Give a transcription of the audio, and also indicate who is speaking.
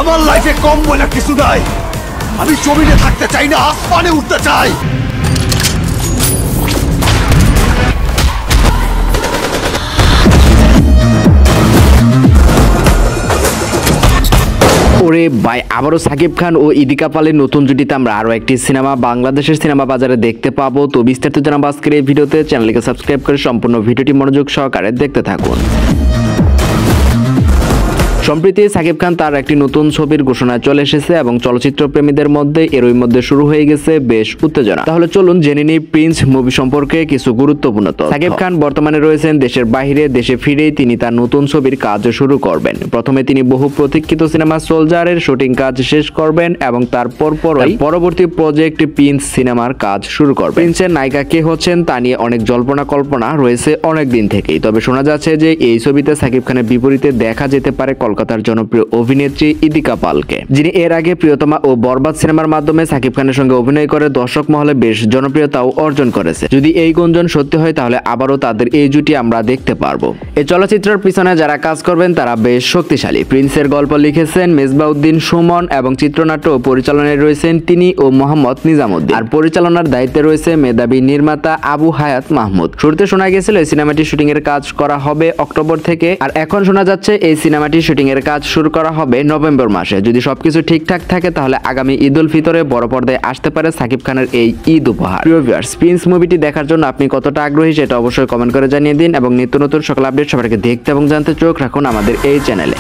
Speaker 1: আমার লাইফে কম বলে কিছু নাই। আমি জমিনে থাকতে চাই না, আসমানে উঠতে চাই।
Speaker 2: ওরে ভাই, আবারও সাকিব খান ও ইদিকা পালের নতুন জুটিতে আমরা আরো একটি সিনেমা বাংলাদেশের সিনেমা বাজারে দেখতে পাবো। তো বিস্তারিত জানাবো আজকের এই ভিডিওতে। চ্যানেলকে সাবস্ক্রাইব করে সম্পূর্ণ ভিডিওটি মনোযোগ সহকারে দেখতে থাকুন। সম্প্রতি সাকিব খান তার একটি নতুন ছবির ঘোষণা চলে এসেছে এবং চলচ্চিত্র প্রেমীদের মধ্যে এরই মধ্যে শুরু হয়ে গেছে বেশ উত্তেজনা। তাহলে চলুন জেনে নিই প্রিন্স মুভি সম্পর্কে কিছু গুরুত্বপূর্ণ তথ্য। সাকিব খান বর্তমানে রয়েছেন দেশের বাইরে। দেশে ফিরেই তিনি তার নতুন ছবির কাজ শুরু করবেন। প্রথমে তিনি বহু প্রতীক্ষিত সিনেমা সোলজারের শুটিং কাজ শেষ করবেন এবং তার পরবর্তী প্রজেক্ট প্রিন্স সিনেমার কাজ শুরু করবেন। প্রিন্সের নায়িকা কে হচ্ছেন তা নিয়ে অনেক জল্পনা কল্পনা রয়েছে অনেক দিন থেকেই। তবে শোনা যাচ্ছে যে এই ছবিতে সাকিব খানের বিপরীতে দেখা যেতে পারে কলকাতার জনপ্রিয় অভিনেত্রী ইদিকা পালকে, যিনি এর আগে প্রিয়তমা ও বরবাদ সিনেমার মাধ্যমে সাকিব খানের সঙ্গে অভিনয় করে দর্শক মহলে বেশ জনপ্রিয়তাও অর্জন করেছে। যদি এই গুঞ্জন সত্যি হয় তাহলে আবারও তাদের এই জুটি আমরা দেখতে পারবো। এই চলচ্চিত্রের পিছনে যারা কাজ করবেন তারা বেশ শক্তিশালী। প্রিন্সের গল্প লিখেছেন মেজবাউদ্দিন সুমন এবং চিত্রনাট্য ও পরিচালনায় রয়েছেন তিনি ও মোহাম্মদ নিজামুদ্দিন। আর পরিচালনার দায়িত্বে রয়েছে মেধাবী নির্মাতা আবু হায়াত মাহমুদ। শুরুতে শোনা গেছিল এই সিনেমাটি শুটিং এর কাজ করা হবে অক্টোবর থেকে, আর এখন শোনা যাচ্ছে এই সিনেমাটি শুটিং এর কাজ শুরু করা হবে নভেম্বর মাসে। যদি সবকিছু ঠিকঠাক থাকে তাহলে আগামী ঈদ উল ফিতরে বড় পর্দায় আসতে পারে সাকিব খানের এই ঈদ উপহার। প্রিয় ভিউয়ার্স, প্রিন্স মুভিটি দেখার জন্য আপনি কতটা আগ্রহী সেটা অবশ্যই কমেন্ট করে জানিয়ে দিন এবং নিত্য নতুন সকল আপডেট সবার আগে দেখতে এবং জানতে চোখ রাখুন আমাদের এই চ্যানেলে।